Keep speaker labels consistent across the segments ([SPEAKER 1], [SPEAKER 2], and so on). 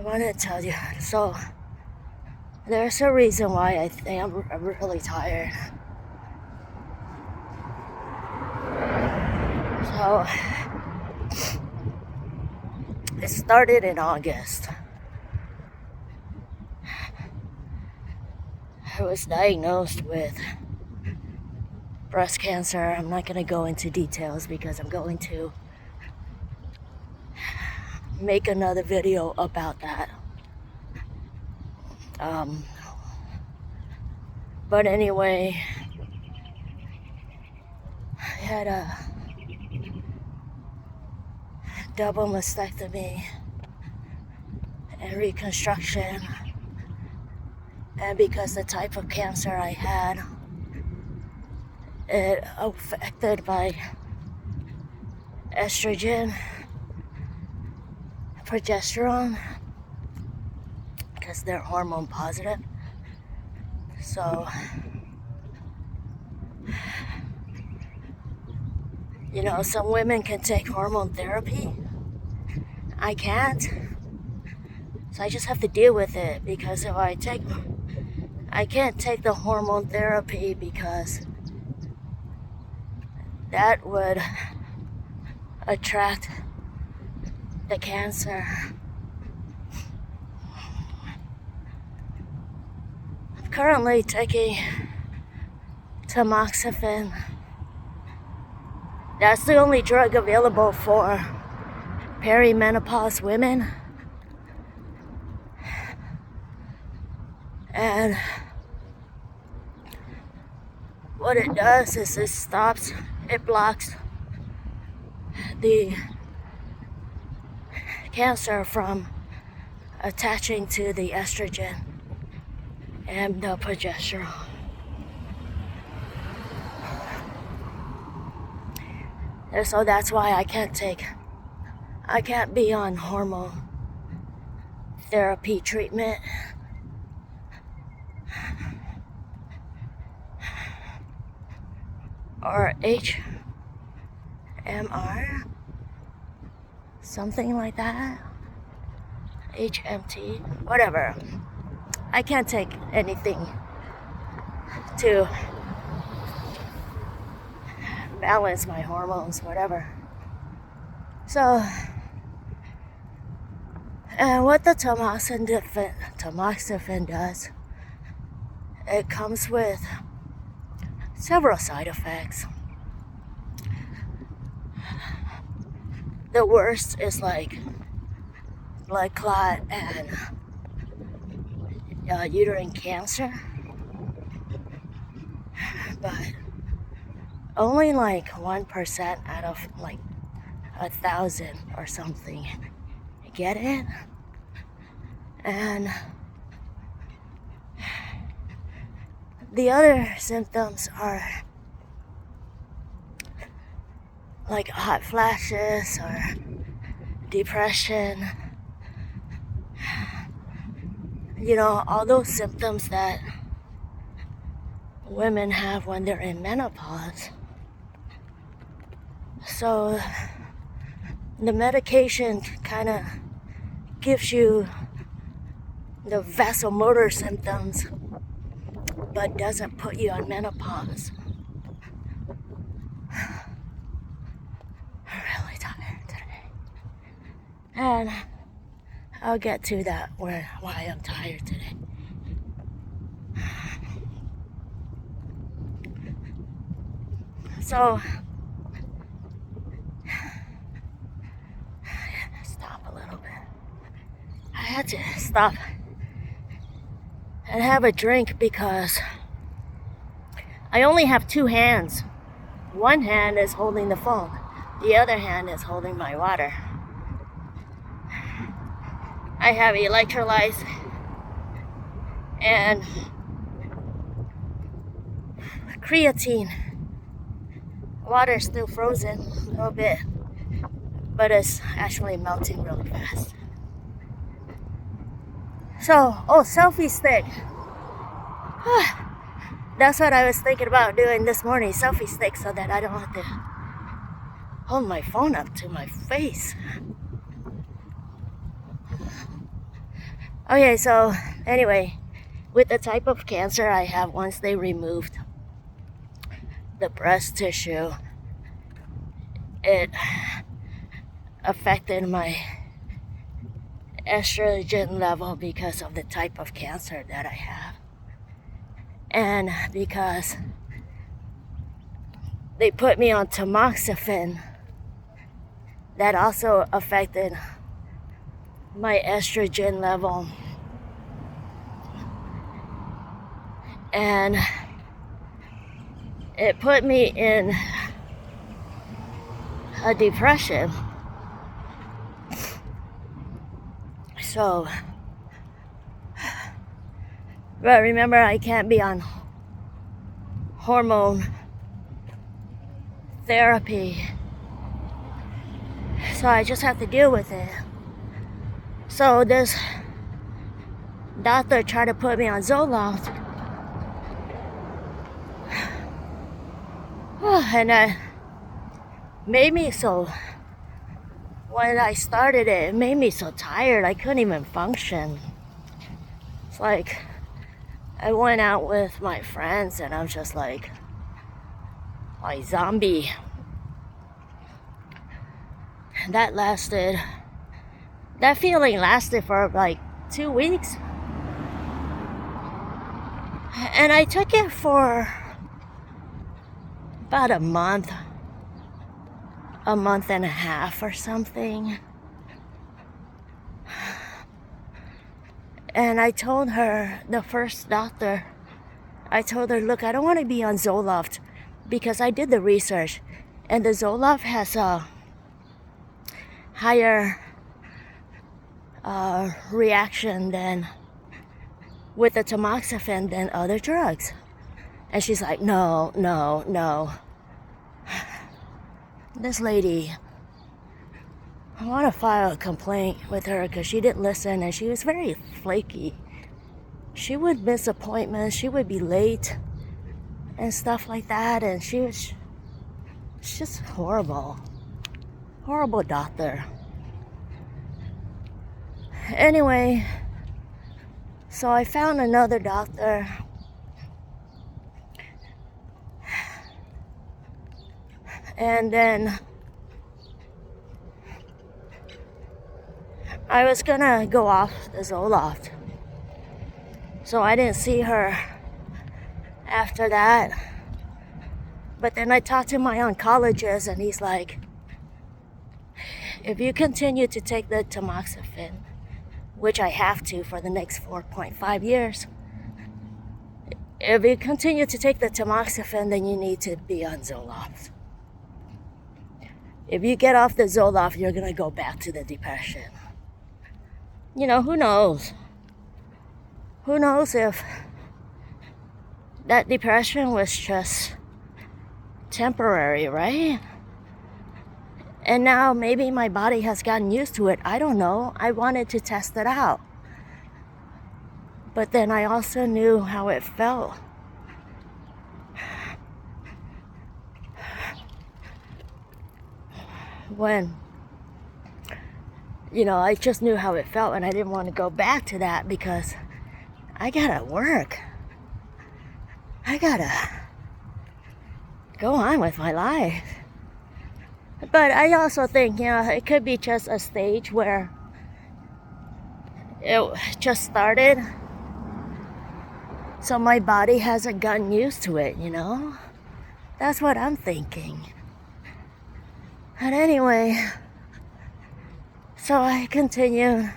[SPEAKER 1] want to tell you. So there's a reason why I think I'm really tired. So it started in August. I was diagnosed with breast cancer. I'm not going to go into details because I'm going to make another video about that. But anyway, I had a double mastectomy and reconstruction, and because the type of cancer I had, it affected my estrogen, progesterone, because they're hormone positive. So, you know, some women can take hormone therapy. I can't. So I just have to deal with it, because if I can't take the hormone therapy because that would attract the cancer. I'm currently taking Tamoxifen. That's the only drug available for perimenopause women. And what it does is it blocks the cancer from attaching to the estrogen and the progesterone. And so that's why I can't be on hormone therapy treatment. Or HMR, something like that. HMT, whatever. I can't take anything to balance my hormones, whatever. So, and what the tamoxifen does, it comes with several side effects. The worst is like blood clot and uterine cancer, but only like 1% out of like 1,000 or something get it. And the other symptoms are like hot flashes or depression. You know, all those symptoms that women have when they're in menopause. So the medication kind of gives you the vasomotor symptoms, but doesn't put you on menopause. I'm really tired today. And I'll get to that, why I'm tired today. So, stop a little bit. I had to stop and have a drink because I only have two hands. One hand is holding the phone. The other hand is holding my water. I have electrolytes and creatine. Water is still frozen a little bit, but it's actually melting really fast. So, selfie stick. That's what I was thinking about doing this morning, selfie stick, so that I don't have to hold my phone up to my face. Okay, so anyway, with the type of cancer I have, once they removed the breast tissue, it affected my estrogen level because of the type of cancer that I have. And because they put me on tamoxifen, that also affected my estrogen level. And it put me in a depression. So, but remember, I can't be on hormone therapy, so I just have to deal with it. So this doctor tried to put me on zoloft, and that made me so, when I started it, it made me so tired I couldn't even function. It's like I went out with my friends and I'm just like zombie. That feeling lasted for like 2 weeks. And I took it for about a month and a half or something. And I told her, the first doctor, I told her, look, I don't want to be on zoloft because I did the research and the zoloft has a higher reaction than with the tamoxifen than other drugs. And she's like, no. This lady, I want to file a complaint with her because she didn't listen and she was very flaky. She would miss appointments, she would be late and stuff like that, and it's just horrible doctor. Anyway, so I found another doctor, and then I was gonna go off the zoloft, so I didn't see her after that. But then I talked to my oncologist and he's like, if you continue to take the tamoxifen, which I have to for the next 4.5 years, if you continue to take the tamoxifen, then you need to be on zoloft. If you get off the zoloft, you're gonna go back to the depression. You know, who knows? Who knows if that depression was just temporary, right? And now maybe my body has gotten used to it. I don't know. I wanted to test it out. But then I also knew how it felt. When, I just knew how it felt and I didn't want to go back to that because I gotta work. I gotta go on with my life. But I also think, it could be just a stage where it just started, so my body hasn't gotten used to it, That's what I'm thinking. But anyway, so I continued.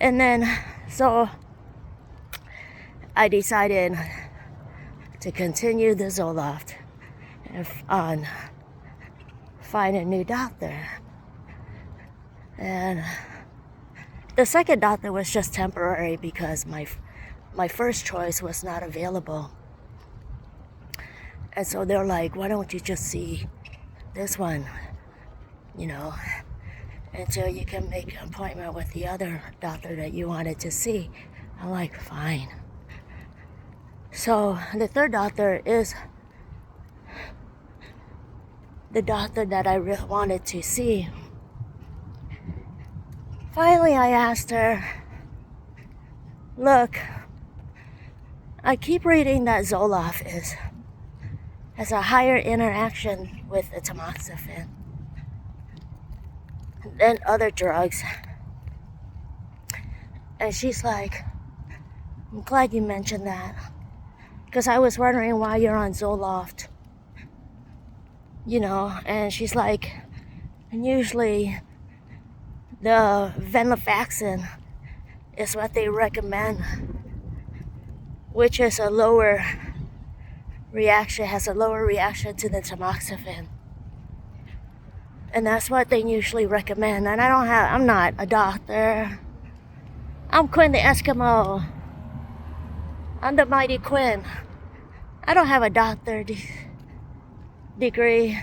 [SPEAKER 1] And then, so I decided to continue the zoloft and find a new doctor. And the second doctor was just temporary because my first choice was not available. And so they're like, why don't you just see this one, until you can make an appointment with the other doctor that you wanted to see. I'm like, fine. So the third doctor is the doctor that I really wanted to see Finally, I asked her, look, I keep reading that zoloft has a higher interaction with the tamoxifen than other drugs. And she's like, I'm glad you mentioned that, because I was wondering why you're on zoloft. And she's like, and usually the venlafaxine is what they recommend, which is has a lower reaction to the tamoxifen. And that's what they usually recommend. And I'm not a doctor. I'm Quinn the Eskimo. I'm the mighty Quinn. I don't have a doctor degree,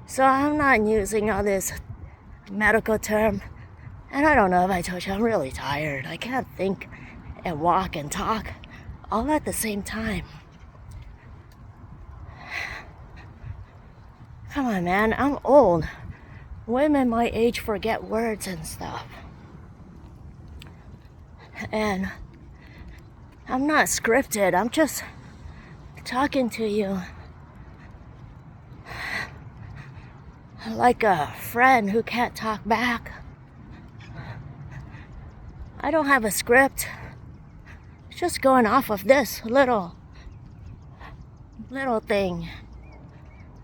[SPEAKER 1] so I'm not using all this medical term. And I don't know if I told you, I'm really tired. I can't think and walk and talk all at the same time. Come on, man, I'm old. Women my age forget words and stuff. And I'm not scripted, I'm just talking to you like a friend who can't talk back. I don't have a script. It's just going off of this little thing.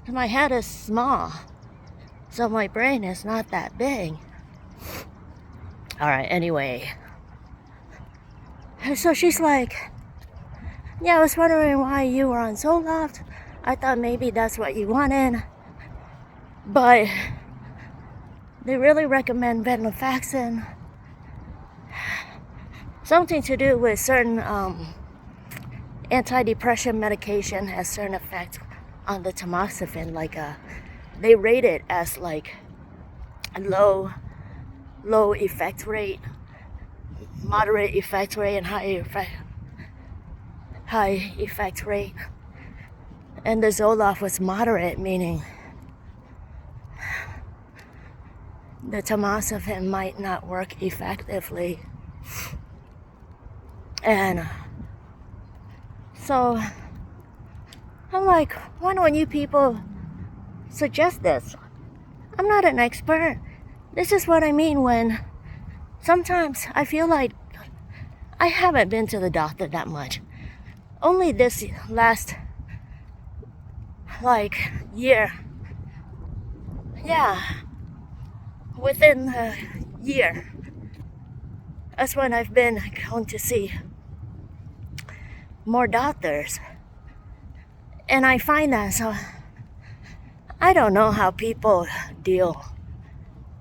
[SPEAKER 1] My head is small, so my brain is not that big. Alright, anyway. So she's like, yeah, I was wondering why you were on zoloft. I thought maybe that's what you wanted. But they really recommend venlafaxine. Something to do with certain antidepressant medication has certain effects on the tamoxifen. Like they rate it as like a low effect rate, moderate effect rate, and high effect rate. And the zoloft was moderate, meaning the tamoxifen might not work effectively. And so I'm like, why don't you people suggest this? I'm not an expert. This is what I mean when sometimes I feel like I haven't been to the doctor that much. Only this last year. Yeah. Within a year. That's when I've been going to see more doctors. And I find that, so I don't know how people deal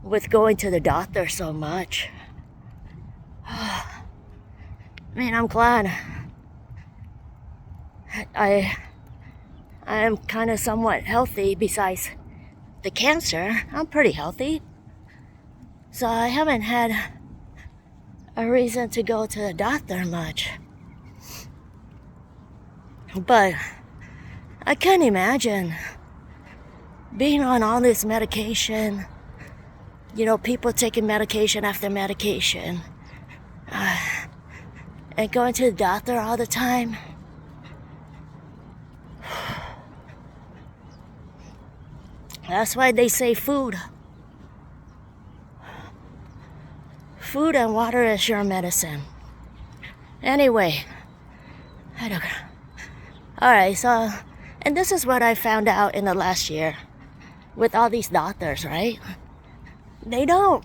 [SPEAKER 1] with going to the doctor so much. I mean, I'm glad I am kind of somewhat healthy besides the cancer. I'm pretty healthy. So I haven't had a reason to go to the doctor much. But I can't imagine being on all this medication. People taking medication after medication. And going to the doctor all the time. That's why they say food and water is your medicine. Anyway, I don't. Alright, so, and this is what I found out in the last year with all these doctors, right? They don't